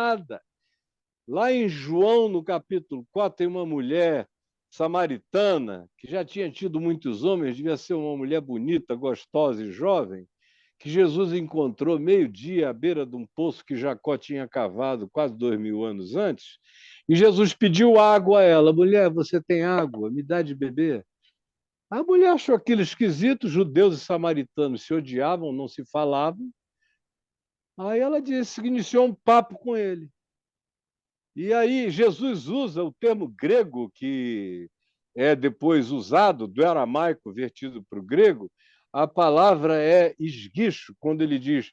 nada. Lá em João, no capítulo 4, tem uma mulher samaritana que já tinha tido muitos homens, devia ser uma mulher bonita, gostosa e jovem, que Jesus encontrou meio-dia à beira de um poço que Jacó tinha cavado quase 2000 anos antes, e Jesus pediu água a ela. Mulher, você tem água? Me dá de beber. A mulher achou aquilo esquisito, judeus e samaritanos se odiavam, não se falavam. Aí ela disse, iniciou um papo com ele. E aí Jesus usa o termo grego, que é depois usado, do aramaico vertido para o grego, a palavra é esguicho, quando ele diz: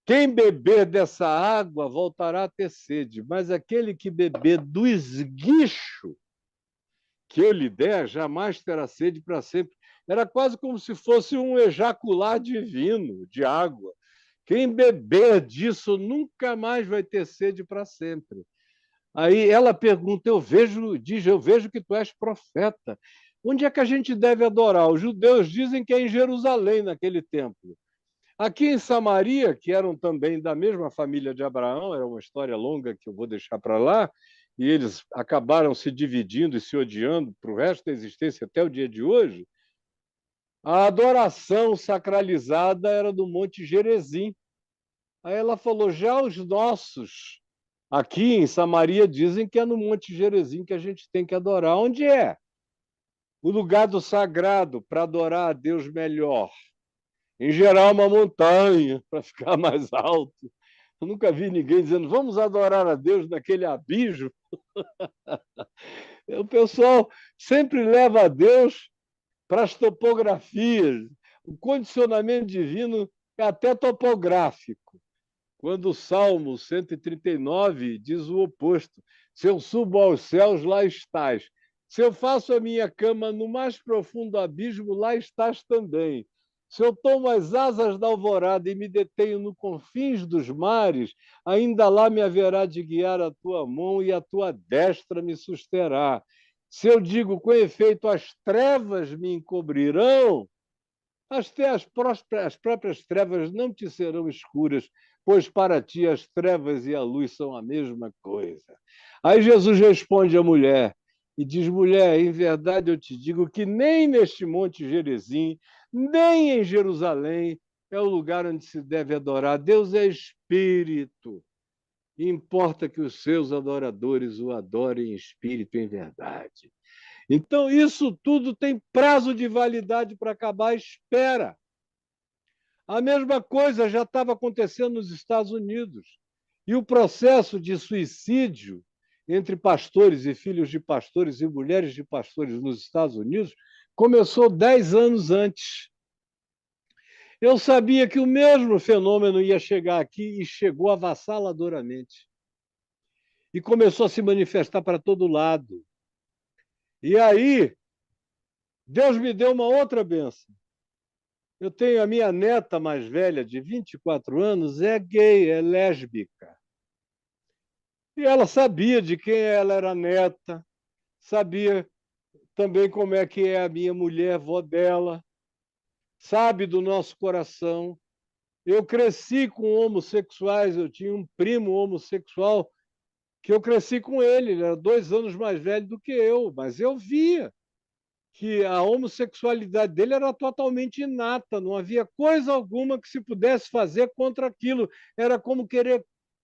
quem beber dessa água voltará a ter sede, mas aquele que beber do esguicho que eu lhe der jamais terá sede para sempre. Era quase como se fosse um ejacular divino de água. Quem beber disso nunca mais vai ter sede para sempre. Aí ela pergunta, eu vejo que tu és profeta. Onde é que a gente deve adorar? Os judeus dizem que é em Jerusalém, naquele templo. Aqui em Samaria, que eram também da mesma família de Abraão, era uma história longa que eu vou deixar para lá, e eles acabaram se dividindo e se odiando para o resto da existência até o dia de hoje, a adoração sacralizada era do Monte Gerizim. Aí ela falou, já os nossos aqui em Samaria dizem que é no Monte Gerizim que a gente tem que adorar. Onde é? O lugar do sagrado para adorar a Deus melhor. Em geral, uma montanha para ficar mais alto. Eu nunca vi ninguém dizendo, vamos adorar a Deus naquele abismo. O pessoal sempre leva a Deus para as topografias. O condicionamento divino é até topográfico. Quando o Salmo 139 diz o oposto: se eu subo aos céus, lá estás. Se eu faço a minha cama no mais profundo abismo, lá estás também. Se eu tomo as asas da alvorada e me detenho no confins dos mares, ainda lá me haverá de guiar a tua mão e a tua destra me susterá. Se eu digo, com efeito, as trevas me encobrirão, as próprias trevas não te serão escuras, pois para ti as trevas e a luz são a mesma coisa. Aí Jesus responde à mulher e diz, mulher, em verdade eu te digo que nem neste monte Gerizim, nem em Jerusalém é o lugar onde se deve adorar. Deus é espírito. E importa que os seus adoradores o adorem em espírito e em verdade. Então, isso tudo tem prazo de validade para acabar, espera. A mesma coisa já estava acontecendo nos Estados Unidos. E o processo de suicídio entre pastores e filhos de pastores e mulheres de pastores nos Estados Unidos começou 10 anos antes. Eu sabia que o mesmo fenômeno ia chegar aqui e chegou avassaladoramente. E começou a se manifestar para todo lado. E aí, Deus me deu uma outra bênção. Eu tenho a minha neta mais velha, de 24 anos, é gay, é lésbica. E ela sabia de quem ela era neta, sabia também como é que é a minha mulher, vó dela, sabe do nosso coração. Eu cresci com homossexuais, eu tinha um primo homossexual que eu cresci com ele era 2 anos mais velho do que eu, mas eu via que a homossexualidade dele era totalmente inata, não havia coisa alguma que se pudesse fazer contra aquilo. Era como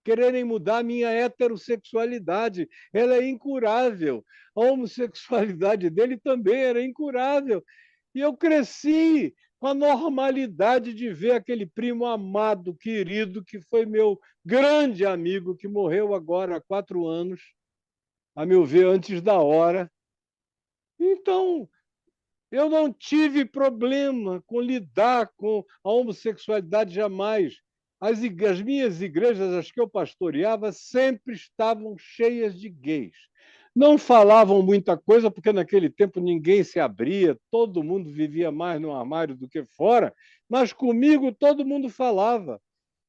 quererem mudar a minha heterossexualidade. Ela é incurável. A homossexualidade dele também era incurável. E eu cresci com a normalidade de ver aquele primo amado, querido, que foi meu grande amigo, que morreu agora há 4 anos, a meu ver, antes da hora. Então, eu não tive problema com lidar com a homossexualidade jamais. As minhas igrejas, as que eu pastoreava, sempre estavam cheias de gays. Não falavam muita coisa, porque naquele tempo ninguém se abria, todo mundo vivia mais no armário do que fora, mas comigo todo mundo falava.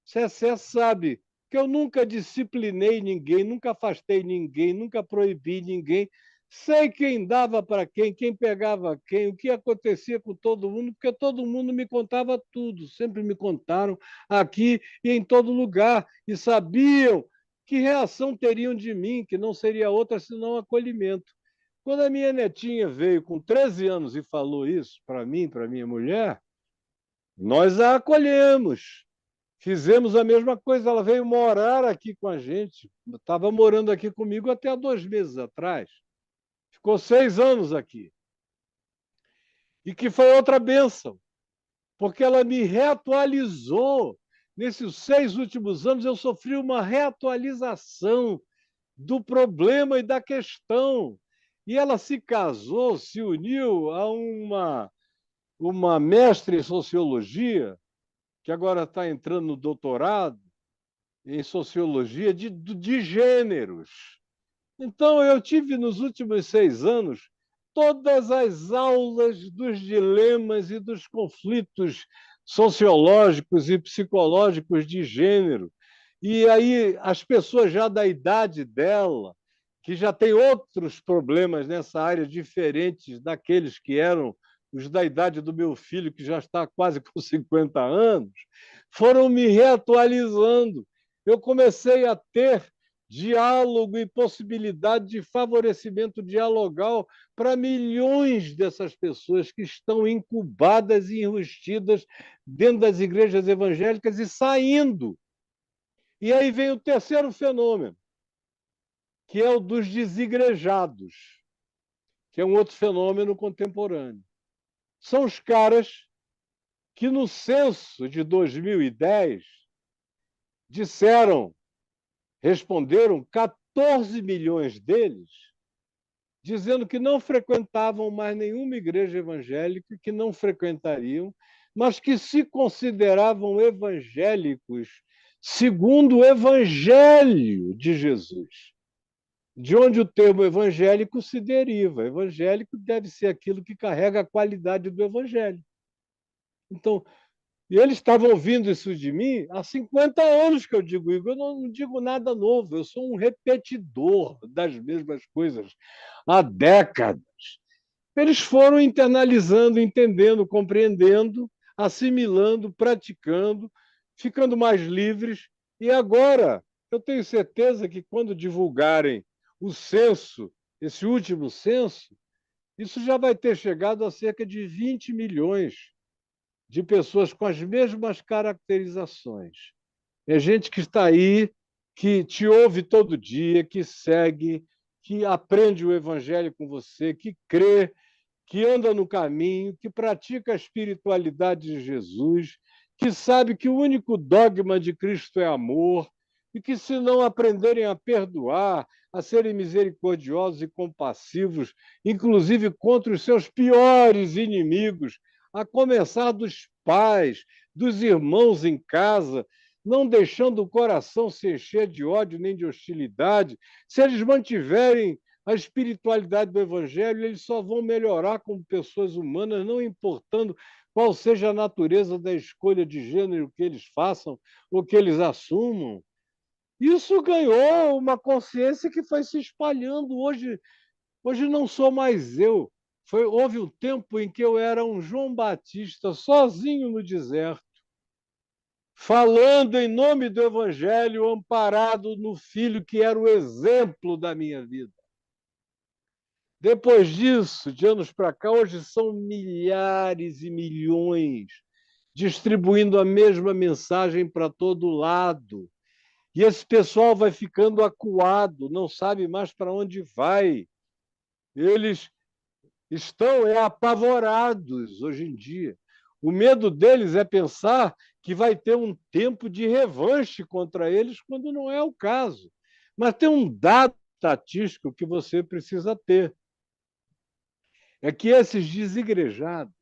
Cessé sabe que eu nunca disciplinei ninguém, nunca afastei ninguém, nunca proibi ninguém. Sei quem dava para quem pegava quem, o que acontecia com todo mundo, porque todo mundo me contava tudo, sempre me contaram aqui e em todo lugar, e sabiam que reação teriam de mim, que não seria outra senão acolhimento. Quando a minha netinha veio com 13 anos e falou isso para mim, para minha mulher, nós a acolhemos. Fizemos a mesma coisa, ela veio morar aqui com a gente. Estava morando aqui comigo até há 2 meses atrás. Ficou 6 anos aqui. E que foi outra bênção, porque ela me reatualizou. Nesses 6 últimos anos, eu sofri uma reatualização do problema e da questão. E ela se casou, se uniu a uma mestre em sociologia, que agora está entrando no doutorado em sociologia de gêneros. Então, eu tive nos últimos 6 anos todas as aulas dos dilemas e dos conflitos sociológicos e psicológicos de gênero. E aí, as pessoas já da idade dela, que já têm outros problemas nessa área diferentes daqueles que eram os da idade do meu filho, que já está quase com 50 anos, foram me reatualizando. Eu comecei a ter diálogo e possibilidade de favorecimento dialogal para milhões dessas pessoas que estão incubadas e enrustidas dentro das igrejas evangélicas e saindo. E aí vem o terceiro fenômeno, que é o dos desigrejados, que é um outro fenômeno contemporâneo. São os caras que no censo de 2010 responderam 14 milhões deles, dizendo que não frequentavam mais nenhuma igreja evangélica, que não frequentariam, mas que se consideravam evangélicos segundo o Evangelho de Jesus, de onde o termo evangélico se deriva. Evangélico deve ser aquilo que carrega a qualidade do Evangelho. Então, e eles estavam ouvindo isso de mim há 50 anos que eu digo, Igor, eu não digo nada novo, eu sou um repetidor das mesmas coisas há décadas. Eles foram internalizando, entendendo, compreendendo, assimilando, praticando, ficando mais livres. E agora, eu tenho certeza que quando divulgarem o censo, esse último censo, isso já vai ter chegado a cerca de 20 milhões de pessoas com as mesmas caracterizações. É gente que está aí, que te ouve todo dia, que segue, que aprende o evangelho com você, que crê, que anda no caminho, que pratica a espiritualidade de Jesus, que sabe que o único dogma de Cristo é amor, e que, se não aprenderem a perdoar, a serem misericordiosos e compassivos, inclusive contra os seus piores inimigos, a começar dos pais, dos irmãos em casa, não deixando o coração se encher de ódio nem de hostilidade, se eles mantiverem a espiritualidade do Evangelho, eles só vão melhorar como pessoas humanas, não importando qual seja a natureza da escolha de gênero que eles façam ou que eles assumam. Isso ganhou uma consciência que foi se espalhando. Hoje não sou mais eu. Houve um tempo em que eu era um João Batista, sozinho no deserto, falando em nome do Evangelho, amparado no Filho que era o exemplo da minha vida. Depois disso, de anos para cá, hoje são milhares e milhões distribuindo a mesma mensagem para todo lado. E esse pessoal vai ficando acuado, não sabe mais para onde vai. Eles estão apavorados hoje em dia. O medo deles é pensar que vai ter um tempo de revanche contra eles, quando não é o caso. Mas tem um dado estatístico que você precisa ter. É que esses desigrejados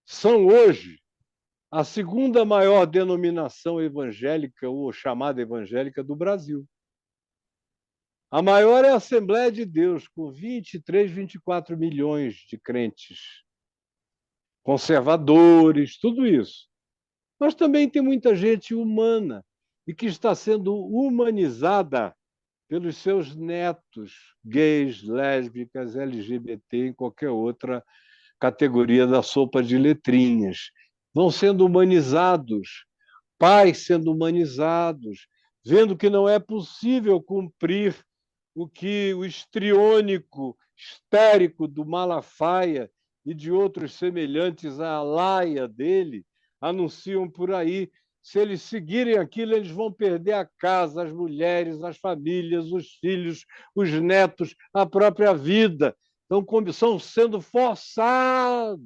são hoje a segunda maior denominação evangélica ou chamada evangélica do Brasil. A maior é a Assembleia de Deus, com 23, 24 milhões de crentes, conservadores, tudo isso. Mas também tem muita gente humana e que está sendo humanizada pelos seus netos, gays, lésbicas, LGBT, em qualquer outra categoria da sopa de letrinhas. Vão sendo humanizados, pais sendo humanizados, vendo que não é possível cumprir o que o histriônico, histérico do Malafaia e de outros semelhantes à laia dele anunciam por aí. Se eles seguirem aquilo, eles vão perder a casa, as mulheres, as famílias, os filhos, os netos, a própria vida. Então, são sendo forçados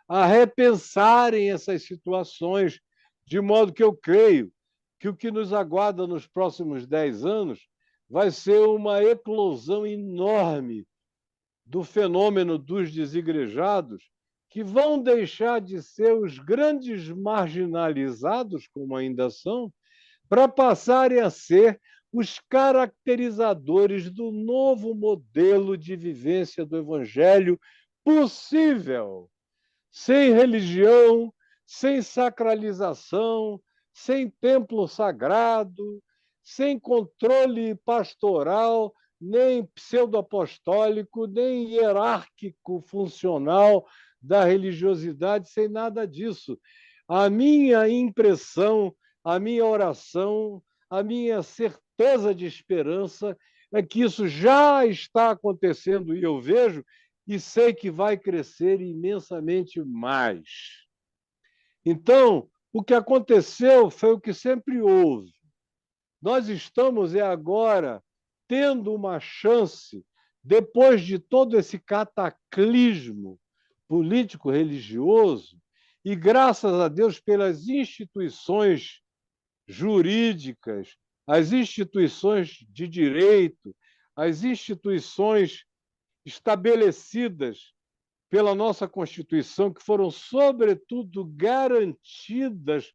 a repensarem essas situações, de modo que eu creio que o que nos aguarda nos próximos 10 anos vai ser uma eclosão enorme do fenômeno dos desigrejados, que vão deixar de ser os grandes marginalizados, como ainda são, para passarem a ser os caracterizadores do novo modelo de vivência do Evangelho possível, sem religião, sem sacralização, sem templo sagrado, sem controle pastoral, nem pseudo-apostólico, nem hierárquico funcional da religiosidade, sem nada disso. A minha impressão, a minha oração, a minha certeza de esperança é que isso já está acontecendo e eu vejo e sei que vai crescer imensamente mais. Então, o que aconteceu foi o que sempre houve. Nós estamos agora tendo uma chance, depois de todo esse cataclismo político-religioso, e graças a Deus pelas instituições jurídicas, as instituições de direito, as instituições estabelecidas pela nossa Constituição, que foram, sobretudo, garantidas